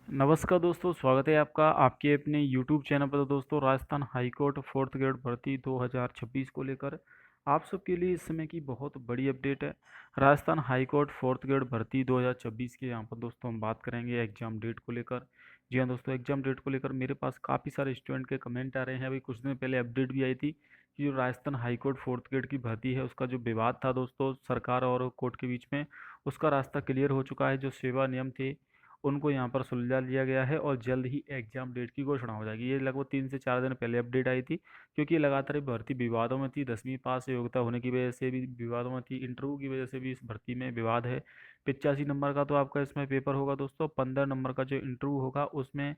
नमस्कार दोस्तों, स्वागत है आपका आपके अपने यूट्यूब चैनल पर। तो दोस्तों, Rajasthan high court fourth grade भर्ती 2026 को लेकर आप सबके लिए इस समय की बहुत बड़ी अपडेट है। Rajasthan high court fourth grade भर्ती 2026 के यहाँ पर दोस्तों हम बात करेंगे एग्जाम डेट को लेकर। जी हाँ दोस्तों, एग्जाम डेट को लेकर मेरे पास काफ़ी सारे स्टूडेंट के कमेंट आ रहे हैं। अभी कुछ दिन पहले अपडेट भी आई थी कि जो Rajasthan high court fourth grade की भर्ती है उसका जो विवाद था दोस्तों सरकार और कोर्ट के बीच में, उसका रास्ता क्लियर हो चुका है। जो सेवा नियम थे उनको यहाँ पर सुलझा लिया गया है और जल्द ही एग्जाम डेट की घोषणा हो जाएगी। ये लगभग 3 से 4 दिन पहले अपडेट आई थी, क्योंकि ये लगातार भर्ती विवादों में थी। 10वीं पास योग्यता होने की वजह से भी विवादों में थी, इंटरव्यू की वजह से भी इस भर्ती में विवाद है। 85 नंबर का तो आपका इसमें पेपर होगा दोस्तों। 15 नंबर का जो इंटरव्यू होगा उसमें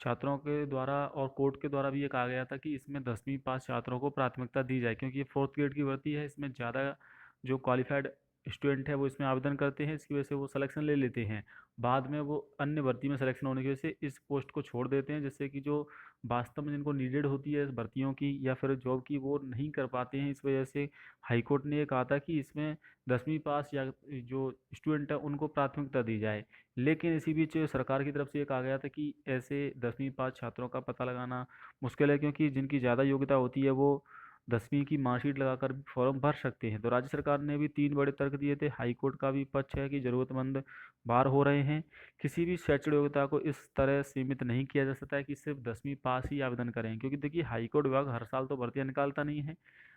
छात्रों के द्वारा और कोर्ट के द्वारा भी ये कहा गया था कि इसमें 10वीं पास छात्रों को प्राथमिकता दी जाए, क्योंकि ये फोर्थ ग्रेड की भर्ती है। इसमें ज़्यादा जो क्वालिफाइड स्टूडेंट है वो इसमें आवेदन करते हैं, इसकी वजह से वो सिलेक्शन ले लेते हैं। बाद में वो अन्य भर्ती में सिलेक्शन होने की वजह से इस पोस्ट को छोड़ देते हैं, जिससे कि जो वास्तव में जिनको नीडेड होती है इस भर्तियों की या फिर जॉब की, वो नहीं कर पाते हैं। इस वजह से हाईकोर्ट ने ये कहा था कि इसमें 10वीं पास या जो स्टूडेंट है उनको प्राथमिकता दी जाए। लेकिन इसी बीच सरकार की तरफ से ये कहा गया था कि ऐसे 10वीं पास छात्रों का पता लगाना मुश्किल है, क्योंकि जिनकी ज़्यादा योग्यता होती है वो 10वीं की मार्कशीट लगाकर भी फॉर्म भर सकते हैं। तो राज्य सरकार ने भी 3 बड़े तर्क दिए थे। हाई कोर्ट का भी पक्ष है कि ज़रूरतमंद बाहर हो रहे हैं। किसी भी शैक्षणिक योग्यता को इस तरह सीमित नहीं किया जा सकता है कि सिर्फ 10वीं पास ही आवेदन करें, क्योंकि देखिए हाई कोर्ट विभाग हर साल तो भर्तियाँ निकालता नहीं है।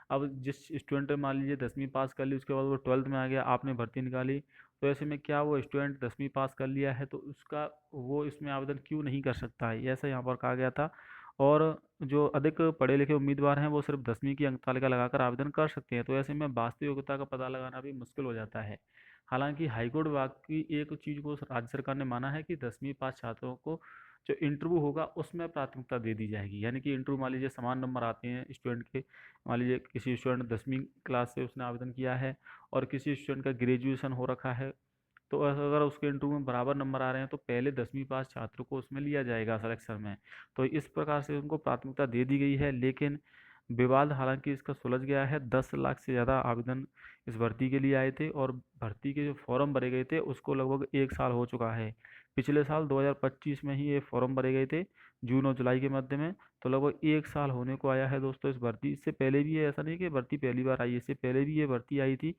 अब जिस स्टूडेंट ने मान लीजिए 10वीं पास कर ली, उसके बाद वो 12th में आ गया, आपने भर्ती निकाली, तो ऐसे में क्या वो स्टूडेंट 10वीं पास कर लिया है तो उसका वो इसमें आवेदन क्यों नहीं कर सकता है, ऐसा यहाँ पर कहा गया था। और जो अधिक पढ़े लिखे उम्मीदवार हैं वो सिर्फ 10वीं की अंक तालिका लगाकर आवेदन कर सकते हैं। तो ऐसे में वास्तविक योग्यता का पता लगाना भी मुश्किल हो जाता है। हालांकि हाईकोर्ट विभाग की एक चीज़ को राज्य सरकार ने माना है कि 10वीं पास छात्रों को जो इंटरव्यू होगा उसमें प्राथमिकता दे दी जाएगी। यानी कि इंटरव्यू मान लीजिए समान नंबर आते हैं स्टूडेंट के, मान लीजिए किसी स्टूडेंट 10वीं क्लास से उसने आवेदन किया है और किसी स्टूडेंट का ग्रेजुएशन हो रखा है, तो अगर उसके इंटरव्यू में बराबर नंबर आ रहे हैं तो पहले 10वीं पास छात्र को उसमें लिया जाएगा सिलेक्शन में। तो इस प्रकार से उनको प्राथमिकता दे दी गई है। लेकिन विवाद हालांकि इसका सुलझ गया है। 10 लाख से ज़्यादा आवेदन इस भर्ती के लिए आए थे और भर्ती के जो फॉर्म भरे गए थे उसको लगभग 1 साल हो चुका है। पिछले साल 2025 में ही ये फॉर्म भरे गए थे, जून और जुलाई के मध्य में। तो लगभग 1 साल होने को आया है दोस्तों इस भर्ती। इससे पहले भी ये ऐसा नहीं कि भर्ती पहली बार आई है, इससे पहले भी ये भर्ती आई थी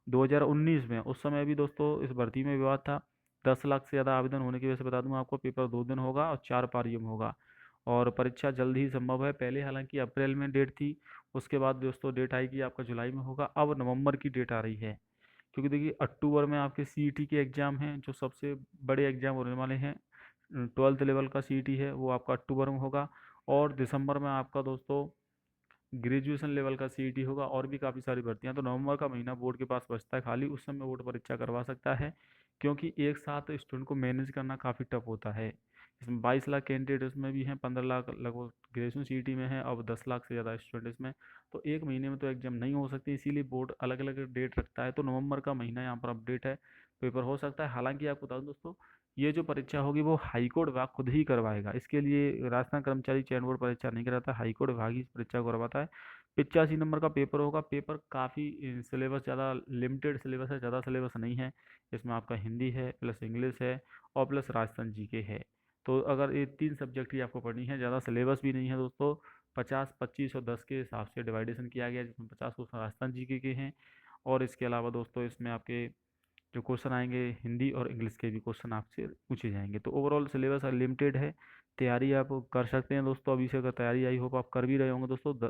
2019 में। उस समय भी दोस्तों इस भर्ती में विवाद था। 10 लाख से ज़्यादा आवेदन होने की वजह से बता दूं आपको, पेपर 2 दिन होगा और 4 पारियों में होगा। और परीक्षा जल्द ही संभव है। पहले हालांकि अप्रैल में डेट थी, उसके बाद दोस्तों डेट आएगी आपका जुलाई में होगा। अब नवंबर की डेट आ रही है, क्योंकि देखिए अक्टूबर में आपके सीईटी के एग्ज़ाम हैं, जो सबसे बड़े एग्ज़ाम होने वाले हैं। 12th लेवल का सीईटी है वो आपका अक्टूबर में होगा। और दिसंबर में आपका दोस्तों ग्रेजुएशन लेवल का सीईटी होगा और भी काफ़ी सारी भर्तियां। तो नवंबर का महीना बोर्ड के पास बचता है खाली, उस समय बोर्ड परीक्षा करवा सकता है, क्योंकि एक साथ स्टूडेंट को मैनेज करना काफ़ी टफ होता है। इसमें 22 लाख कैंडिडेट इसमें भी हैं, 15 लाख लगभग ग्रेजुएशन सीईटी में है, अब 10 लाख से ज़्यादा स्टूडेंट इसमें। तो एक महीने में तो एग्जाम नहीं हो सकती, इसीलिए बोर्ड अलग अलग डेट रखता है। तो नवंबर का महीना यहाँ पर अपडेट है, पेपर हो सकता है। हालांकि आपको बता दूं दोस्तों, ये जो परीक्षा होगी वो हाईकोर्ट विभाग खुद ही करवाएगा। इसके लिए राजस्थान कर्मचारी चयन बोर्ड परीक्षा नहीं कराता, हाईकोर्ट विभाग ही इस परीक्षा को करवाता है। 85 नंबर का पेपर होगा। पेपर काफ़ी सिलेबस ज़्यादा लिमिटेड सिलेबस है, ज़्यादा सिलेबस नहीं है। इसमें आपका हिंदी है प्लस इंग्लिश है और प्लस राजस्थान जीके है। तो अगर ये 3 सब्जेक्ट ही आपको पढ़नी है, ज़्यादा सिलेबस भी नहीं है दोस्तों। 50, 25 और 10 के हिसाब से डिवाइडेशन किया गया है, जिसमें 50 क्वेश्चन राजस्थान जीके के हैं। और इसके अलावा दोस्तों इसमें आपके जो क्वेश्चन आएंगे हिंदी और इंग्लिश के भी क्वेश्चन आपसे पूछे जाएंगे। तो ओवरऑल सिलेबस लिमिटेड है। तैयारी आप कर सकते हैं दोस्तों अभी से। अगर तैयारी आई होप आप कर भी रहे होंगे दोस्तों,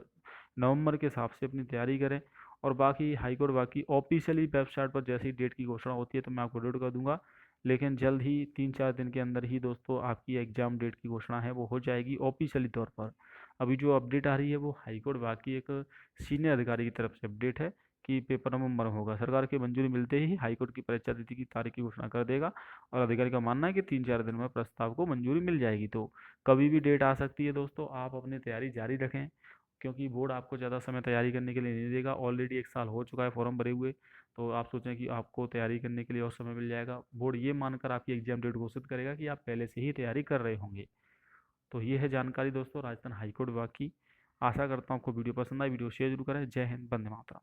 नवंबर के हिसाब से अपनी तैयारी करें। और बाकी हाईकोर्ट बाकी ऑफिशियली वेबसाइट पर जैसे ही डेट की घोषणा होती है तो मैं आपको अपडेट कर दूंगा। लेकिन जल्द ही 3-4 दिन के अंदर ही दोस्तों आपकी एग्ज़ाम डेट की घोषणा है वो हो जाएगी ऑफिशियली तौर पर। अभी जो अपडेट आ रही है वो हाईकोर्ट बाकी एक सीनियर अधिकारी की तरफ से अपडेट है कि पेपर नवंबर में होगा। सरकार की मंजूरी मिलते ही हाईकोर्ट की परीक्षा तिथि की तारीख की घोषणा कर देगा। और अधिकारी का मानना है कि 3-4 दिन में प्रस्ताव को मंजूरी मिल जाएगी। तो कभी भी डेट आ सकती है दोस्तों, आप अपनी तैयारी जारी रखें, क्योंकि बोर्ड आपको ज़्यादा समय तैयारी करने के लिए नहीं देगा। ऑलरेडी 1 साल हो चुका है फॉर्म भरे हुए। तो आप सोचें कि आपको तैयारी करने के लिए और समय मिल जाएगा, बोर्ड ये मानकर आपकी एग्जाम डेट घोषित करेगा कि आप पहले से ही तैयारी कर रहे होंगे। तो ये है जानकारी दोस्तों राजस्थान हाईकोर्ट विभाग की। आशा करता हूँ आपको वीडियो पसंद आई। वीडियो शेयर जरूर करें। जय हिंद, वंदे मातरम।